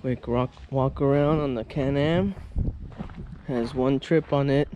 Quick walk around on the Can-Am. Has one trip on it.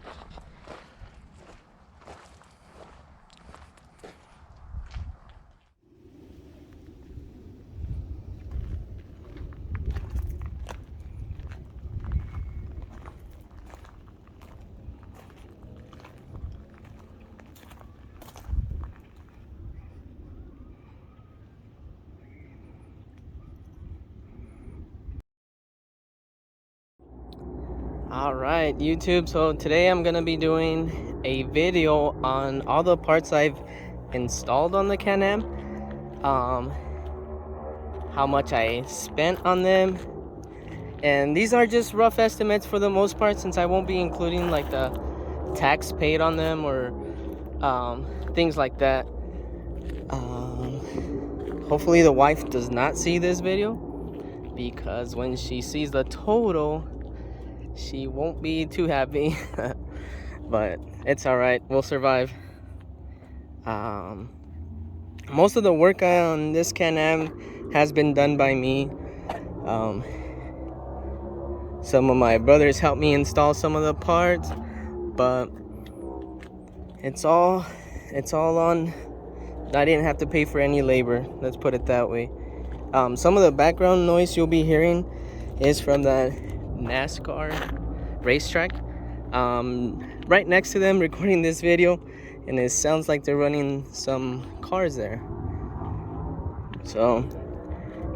Alright, YouTube, so today I'm gonna be doing a video on all the parts I've installed on the Can-Am, how much I spent on them, and these are just rough estimates for the most part, since I won't be including like the tax paid on them or things like that. Hopefully the wife does not see this video, because when she sees the total, she won't be too happy. But it's all right, we'll survive. Most of the work on this Can-Am has been done by me. Some of my brothers helped me install some of the parts, but it's all on. I didn't have to pay for any labor, let's put it that way. Some of the background noise you'll be hearing is from the NASCAR racetrack. Right next to them recording this video, and it sounds like they're running some cars there. So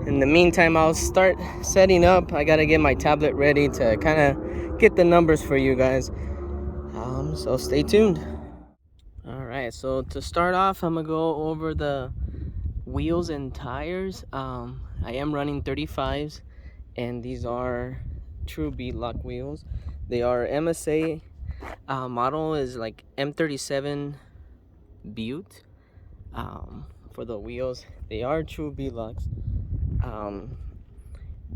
in the meantime, I'll start setting up. I gotta get my tablet ready to kind of get the numbers for you guys. So stay tuned. All right, so to start off, I'm gonna go over the wheels and tires. I am running 35s, and these are true beadlock wheels. They are MSA. Model is like M37 Butte. For the wheels, they are true beadlocks.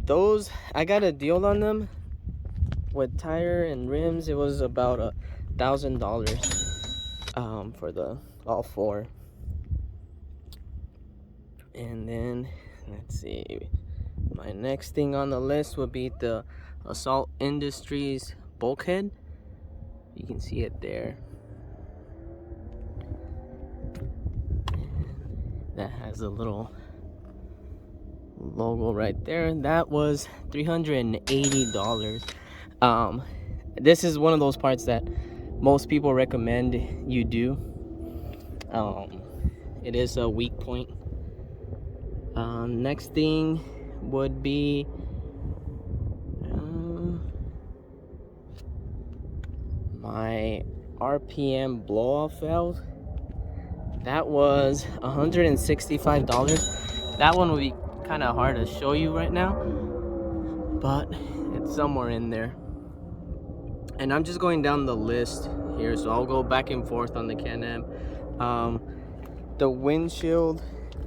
Those, I got a deal on them with tire and rims. It was about $1,000 for the all four. And then let's see, my next thing on the list would be the Assault Industries bulkhead. You can see it there. That has a little logo right there. That was $380. This is one of those parts that most people recommend you do. It is a weak point. Next thing would be my RPM blow-off valve. That was $165. That one would be kind of hard to show you right now, but it's somewhere in there. And I'm just going down the list here, so I'll go back and forth on the Can-Am. The windshield,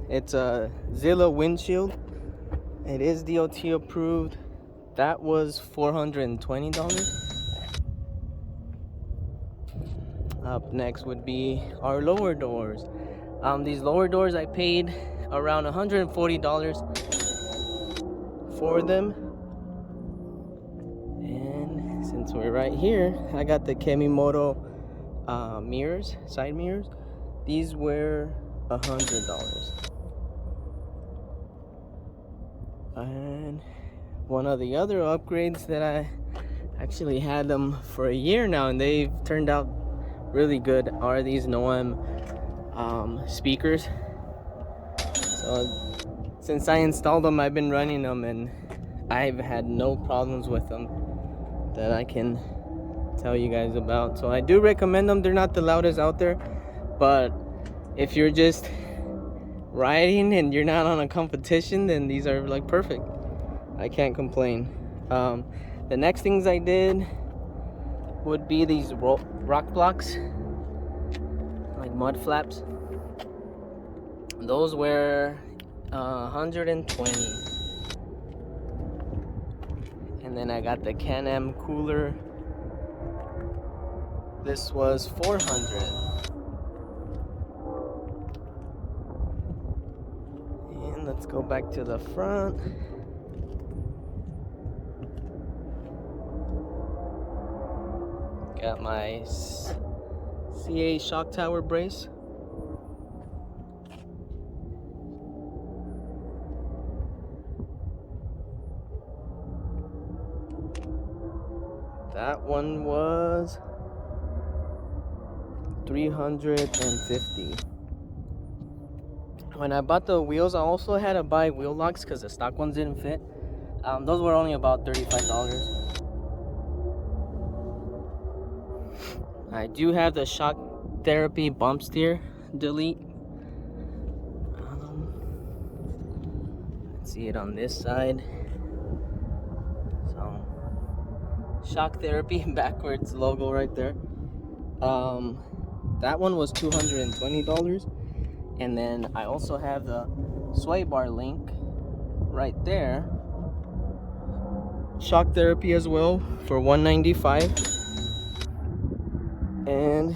it's a Zilla windshield. It is DOT approved. That was $420. Up next would be our lower doors. These lower doors, I paid around $140 for them. And since we're right here, I got the Kemimoto mirrors, side mirrors. These were $100. And one of the other upgrades that I actually had them for a year now, and they've turned out really good, are these Noam speakers. So since I installed them, I've been running them, and I've had no problems with them that I can tell you guys about. So I do recommend them. They're not the loudest out there, but if you're just riding and you're not on a competition, then these are like perfect. I can't complain. The next things I did would be these rock blocks, like mud flaps. Those were 120. And then I got the Can-Am cooler. This was 400. And let's go back to the front. Got my CA shock tower brace. That one was $350. When I bought the wheels, I also had to buy wheel locks because the stock ones didn't fit. Those were only about $35. I do have the shock therapy bump steer delete. Let's see it on this side. So, shock therapy backwards logo right there. That one was $220. And then I also have the sway bar link right there. Shock therapy as well for $195. And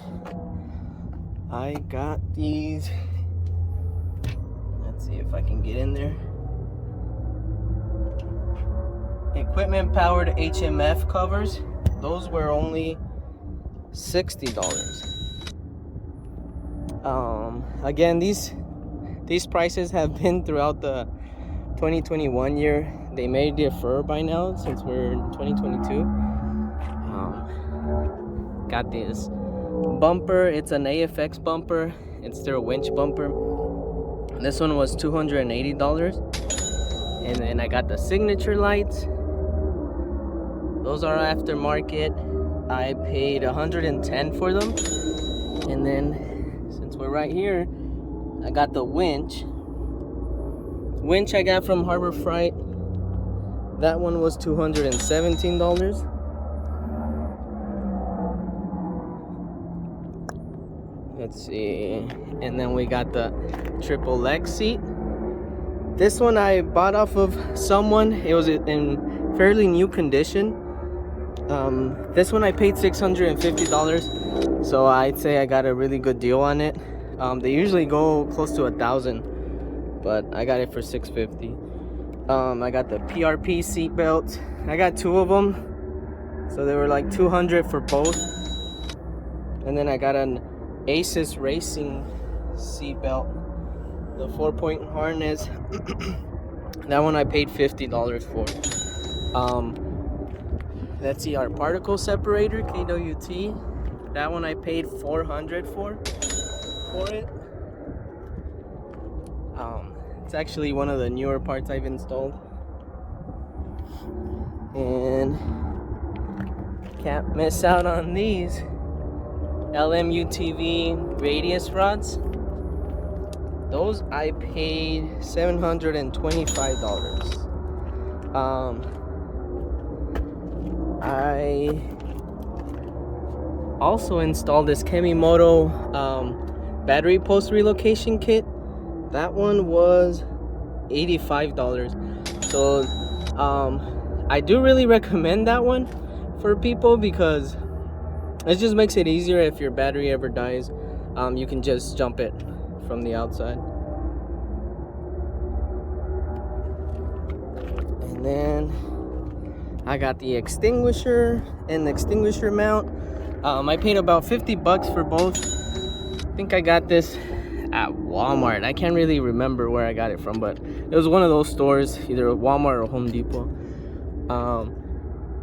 I got these. Let's see if I can get in there. Equipment powered HMF covers. Those were only $60. Again, these prices have been throughout the 2021 year. They may differ by now since we're in 2022. Got this bumper. It's an AFX bumper. It's their winch bumper. This one was $280. And then I got the signature lights. Those are aftermarket. I paid $110 for them. And then since we're right here, I got the winch. Winch I got from Harbor Freight. That one was $217. Let's see. And then we got the triple leg seat. This one I bought off of someone. It was in fairly new condition. This one I paid $650. So I'd say I got a really good deal on it. They usually go close to $1,000, but I got it for $650. I got the PRP seat belts. I got 2 of them, so they were like $200 for both. And then I got an Asus Racing seat belt, the 4-point harness. That one I paid $50 for. Let's see, our particle separator, KWT. That one I paid $400 for it. It's actually one of the newer parts I've installed. And can't miss out on these LMUTV radius rods. Those I paid $725. I also installed this Kemimoto battery post relocation kit. That one was $85. So I do really recommend that one for people because it just makes it easier if your battery ever dies. You can just jump it from the outside. And then I got the extinguisher and the extinguisher mount. I paid about $50 for both. I think I got this at Walmart. I can't really remember where I got it from, but it was one of those stores, either Walmart or Home Depot.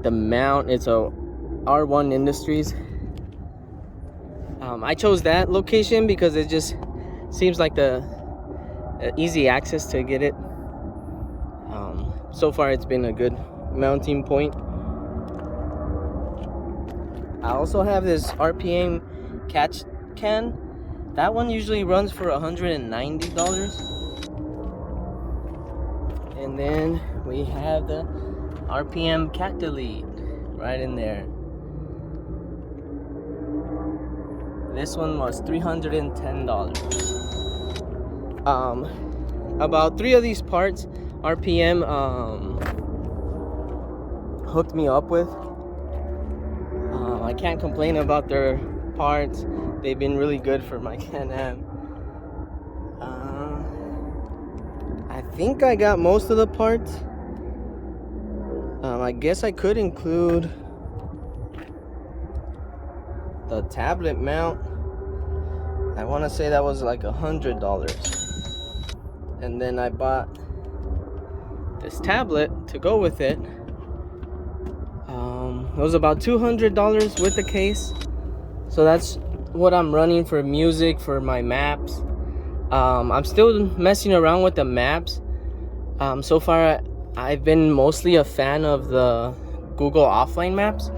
The mount, it's a R1 Industries. I chose that location because it just seems like the easy access to get it. So far it's been a good mounting point. I also have this RPM catch can. That one usually runs for $190. And then we have the RPM cat delete right in there. This one was $310. About 3 of these parts RPM hooked me up with. I can't complain about their parts. They've been really good for my Can-Am. I think I got most of the parts. I guess I could include the tablet mount, I want to say that was like $100. And then I bought this tablet to go with it. It was about $200 with the case. So that's what I'm running for music, for my maps. I'm still messing around with the maps. So far, I've been mostly a fan of the Google offline maps.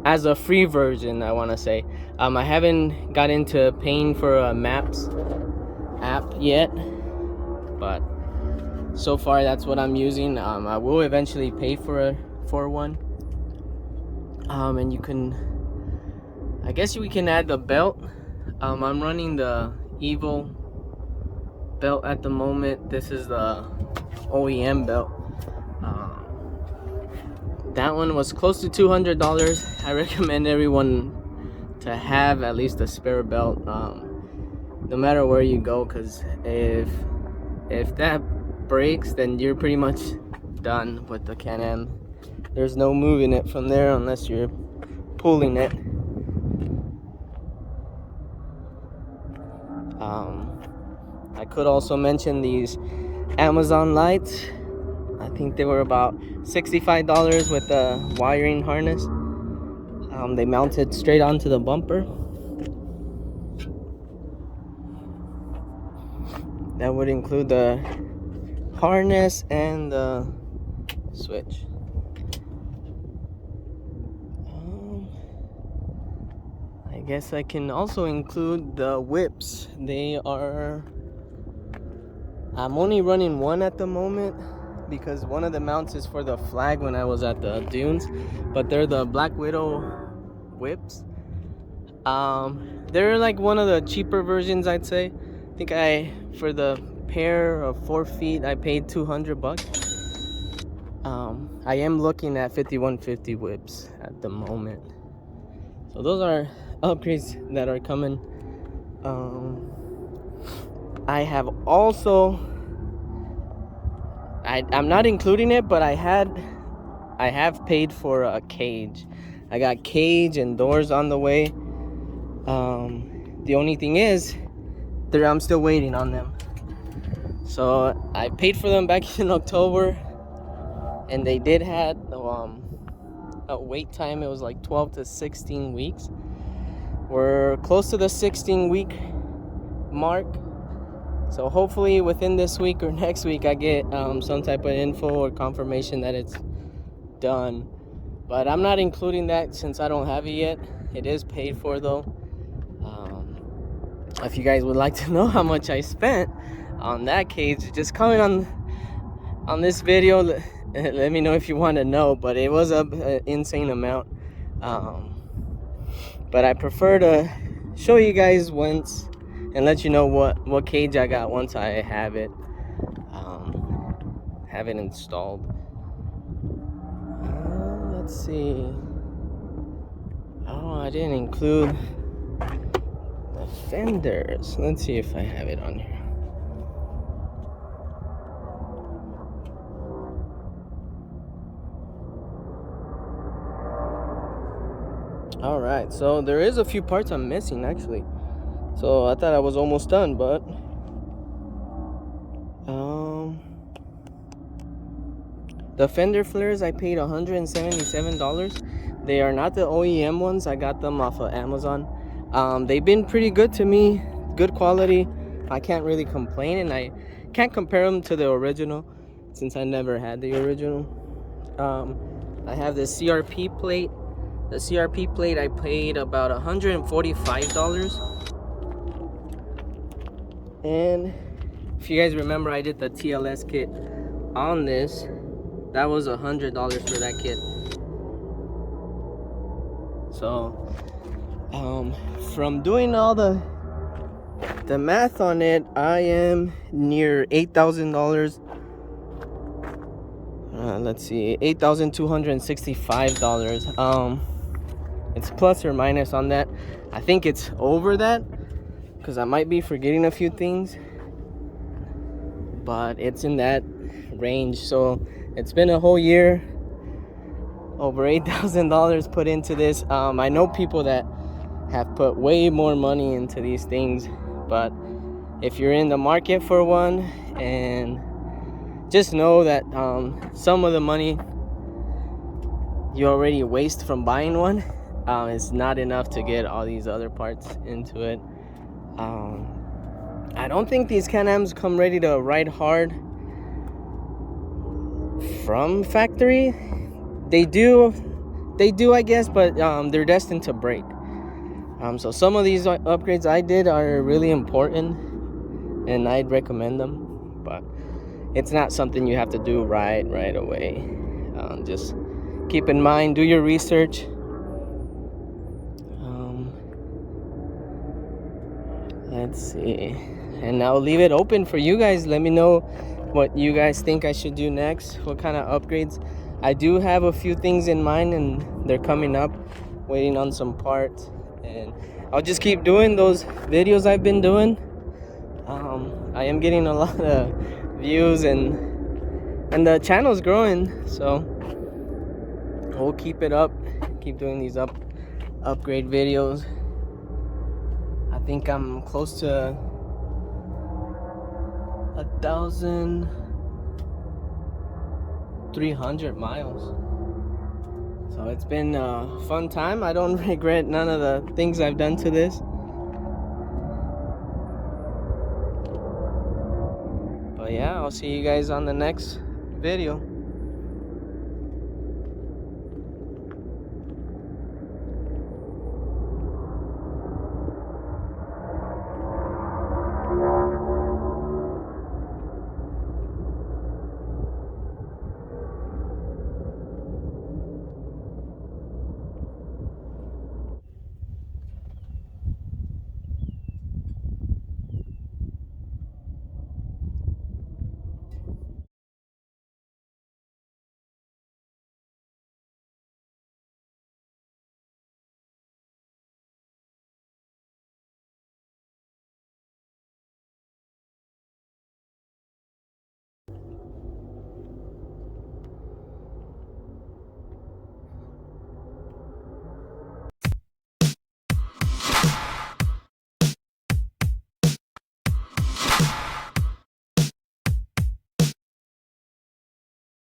As a free version, I want to say. I haven't got into paying for a maps app yet, but so far that's what I'm using. I will eventually pay for one. And you can, I guess we can add the belt. I'm running the Evil belt at the moment. This is the OEM belt. That one was close to $200. I recommend everyone to have at least a spare belt, no matter where you go, because if that breaks, then you're pretty much done with the Can-Am. There's no moving it from there unless you're pulling it. I could also mention these Amazon lights. I think they were about $65 with the wiring harness. They mounted straight onto the bumper. That would include the harness and the switch. I guess I can also include the whips. I'm only running one at the moment because one of the mounts is for the flag when I was at the dunes, but they're the Black Widow whips. They're like one of the cheaper versions, I'd say. I think for the pair of 4 feet, I paid $200. I am looking at 5150 whips at the moment. So those are upgrades that are coming. I have also, I'm not including it, but I have paid for a cage. I got cage and doors on the way. The only thing is, I'm still waiting on them. So I paid for them back in October, and they did have a wait time. It was like 12 to 16 weeks. We're close to the 16-week mark. So hopefully within this week or next week, I get some type of info or confirmation that it's done. But I'm not including that since I don't have it yet. It is paid for though. If you guys would like to know how much I spent on that cage, just comment on this video. Let me know if you want to know. But it was an insane amount. But I prefer to show you guys once and let you know what cage I got once I have it installed. Let's see. Oh, I didn't include the fenders. Let's see if I have it on here. All right, so there is a few parts I'm missing actually. So I thought I was almost done, but the fender flares I paid $177. They are not the OEM ones. I got them off of Amazon. They've been pretty good to me, good quality. I can't really complain, and I can't compare them to the original since I never had the original. I have this CRP plate. The CRP plate I paid about $145. And if you guys remember, I did the TLS kit on this. That was $100 for that kit. So from doing all the math on it, I am near $8,000. Let's see, $8,265. It's plus or minus on that. I think it's over that because I might be forgetting a few things, but it's in that range. So it's been a whole year over $8,000 put into this. I know people that have put way more money into these things, but if you're in the market for one, and just know that some of the money you already waste from buying one is not enough to get all these other parts into it. I don't think these Can-Ams come ready to ride hard from factory. They do, I guess, but they're destined to break. So some of these upgrades I did are really important, and I'd recommend them, but it's not something you have to do right away. Just keep in mind, do your research. Let's see, and I'll leave it open for you guys. Let me know what you guys think I should do next, what kind of upgrades. I do have a few things in mind, and they're coming up, waiting on some parts, and I'll just keep doing those videos I've been doing. I am getting a lot of views, and the channel's growing, so we'll keep it up, keep doing these upgrade videos. I think I'm close to 1,300 miles. So it's been a fun time. I don't regret none of the things I've done to this. But yeah, I'll see you guys on the next video.